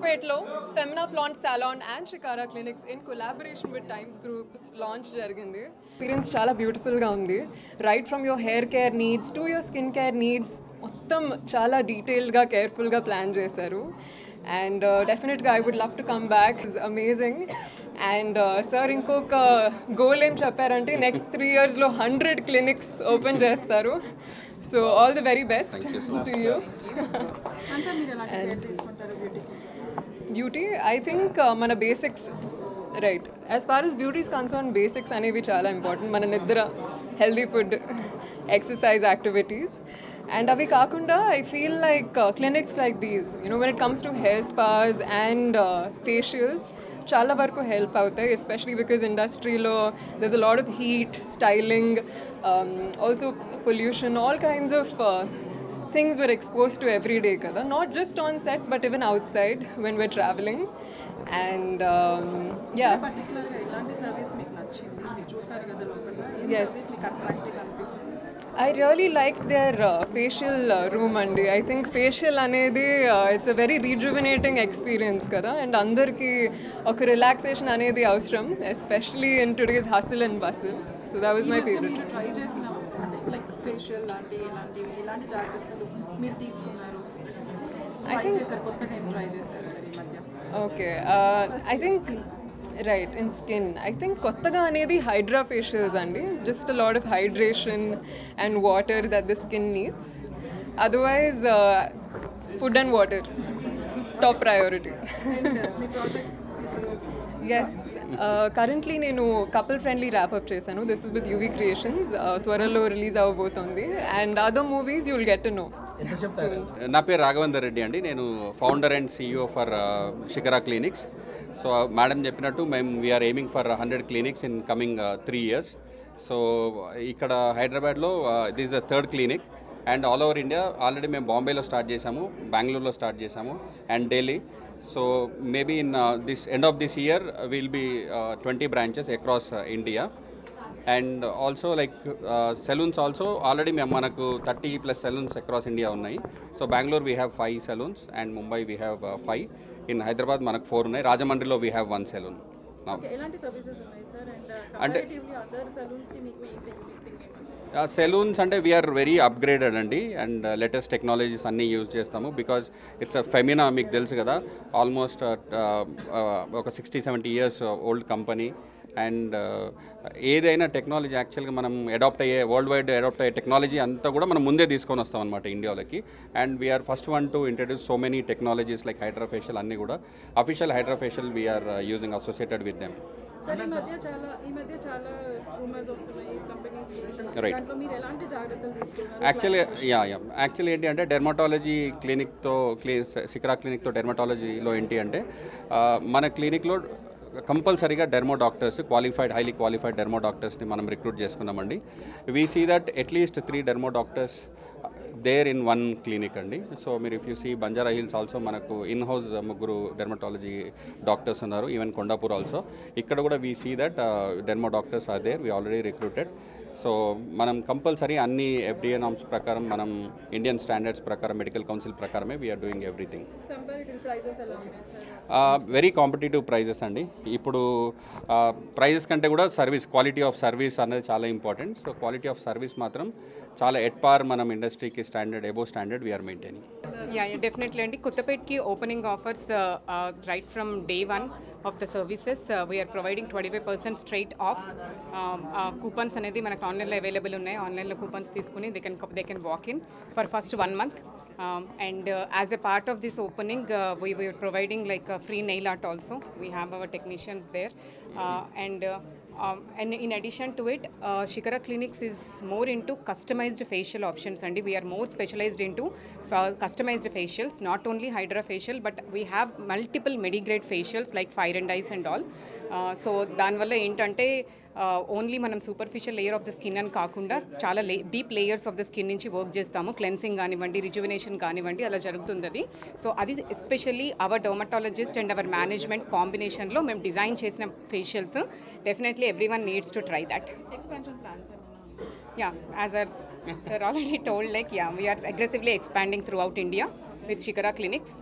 Kottapetlo, Femina Flaunt Salon and Shikara Clinics in collaboration with Times Group launch jarigindi. Experience chala beautiful ga undi. Right from your hair care needs to your skin care needs, mottam chala detailed ga careful ga plan chesaru. And definitely I would love to come back. It's amazing. And sir inkoka goal em chepparante next 3 years lo 100 clinics open chestaru. So all the very best to you. And beauty, I think mana basics, right? As far as beauty is concerned, basics అనేవి చాలా important. మన నిద్ర, healthy food, exercise activities. And అవి కాకుండా I feel like clinics like these, when it comes to hair spas and facials, చాలా వరకు help అవుతాయి, especially because ఇండస్ట్రీలో there's a lot of heat, styling, also pollution, all kinds of things we're exposed to every day kada, not just on set but even outside when we're traveling. And yeah, particularly elanti service meeku nachindi meer chusaru kada lokala yes, attractive anpichindi. I really liked their facial room andi. I think facial anedi it's a very rejuvenating experience kada, and andarki oka relaxation anedi avasram, especially in today's hustle and bustle. So that was my favorite. మీరు try చేసిన like facial లాంటి ఇలాంటి జాగ్రత్తలు మీరు తీసుకున్నారు, I think చేశారు, కొత్తగా ఏం ట్రై చేశారు ఈ మధ్య? okay, I think right in skin, I think kottaga anedi hydra facials andi, just a lot of hydration and water that the skin needs. Otherwise food and water top priority. And me products Yes, currently నేను couple friendly wrap up చేశాను. This is with UV Creations. త్వరలో release అవ్వబోతోంది, and other movies you will get to know soon. నా పేరు రాఘవేందర్ రెడ్డి అండి. నేను founder and CEO for Shikara clinics. So madam చెప్పినట్టు మేము we are aiming for 100 clinics in coming 3 years. సో ఇక్కడ హైదరాబాద్లో this the third clinic, and all over India already మేము బాంబేలో స్టార్ట్ చేసాము, బెంగళూరులో స్టార్ట్ చేసాము, and Delhi. So maybe in this end of this year we'll be 20 branches across India. And also like saloons also already manaku 30 plus saloons across India unnai. So Bangalore we have 5 saloons, and Mumbai we have 5. In Hyderabad manaku 4 unnai. Rajamandriలో we have 1 saloon now. Okay, elanti services ఉన్నాయి sir, and comparatively other saloons కి మీకు ఏంటి saloons అంటే we are very upgraded అండి, and latest technologies అన్నీ use చేస్తాము. Because it's a Femina, మీకు తెలుసు కదా, ఆల్మోస్ట్ ఒక 60-70 years ఓల్డ్ కంపెనీ. అండ్ ఏదైనా టెక్నాలజీ యాక్చువల్గా మనం అడాప్ట్ అయ్యే, వరల్డ్ వైడ్ అడాప్ట్ అయ్యే టెక్నాలజీ అంతా కూడా మనం ముందే తీసుకొని వస్తాం అనమాట ఇండియాలోకి. And we are first one to introduce so many technologies like hydra facial, అన్నీ కూడా official hydra facial we are using associated with them. Sir ఈ మధ్య చాలా రూమర్స్ వస్తున్నాయి కంపెనీస్, రైట్. దాంట్లో మీరు ఎలాంటి జాగ్రత్తలు తీసుకున్నారు? యాక్చువల్లీ ఏంటి అంటే డెర్మటాలజీ క్లినిక్తో షికరా క్లినిక్తో డెర్మటాలజీలో ఏంటి అంటే మన క్లినిక్లో కంపల్సరీగా dermo doctors, highly qualified dermo డాక్టర్స్ని మనం రిక్రూట్ చేసుకున్నామండి. We see that at least 3 dermo doctors there in 1 clinic అండి. సో మీరు if you see Banjara Hills also మనకు ఇన్ హౌస్ 3 డెర్మటాలజీ డాక్టర్స్ ఉన్నారు, ఈవెన్ కొండాపూర్ ఆల్సో. ఇక్కడ కూడా we see that dermo doctors are there, we already recruited. So మనం compulsory అన్ని FDA norms ప్రకారం, మనం ఇండియన్ స్టాండర్డ్స్ ప్రకారం, మెడికల్ కౌన్సిల్ ప్రకారమే we are doing everything. Comparative prices ఎలా ఉన్నాయి సార్? వెరీ కాంపిటేటివ్ ప్రైజెస్ అండి. ఇప్పుడు ప్రైజెస్ కంటే కూడా సర్వీస్, క్వాలిటీ ఆఫ్ సర్వీస్ అనేది చాలా important. So quality of service మాత్రం చాలా ఎట్ పార్ మనం ఇండస్ట్రీకి standard, above standard we are maintaining. Yeah, definitely. And Kottapetki opening offers right from day one of the services. We are providing 25% straight off. Coupons anedi manaku online lo available unnai. Online lo coupons teeskuni they can walk in for first 1 month. And as a part of this opening, we are providing like a free nail art also. We have our technicians there. And in addition to it, Shikara Clinics is more into customized facial options, and we are more specialized into customized facials, not only Hydra facial, but we have multiple medigrade facials like fire and ice and all. So danvalla entante only మనం superficial layer of the skin అని కాకుండా చాలా deep layers of the skin నుంచి work చేస్తాము. Cleansing కానివ్వండి, rejuvenation కానివ్వండి, అలా జరుగుతుంది అది. సో అది especially our dermatologist and our management కాంబినేషన్లో మేము డిజైన్ చేసిన facials. Definitely every one needs to try that. Expansion plans Yeah, as our sir already told, like, yeah, we are aggressively expanding throughout India with Shikara Clinics.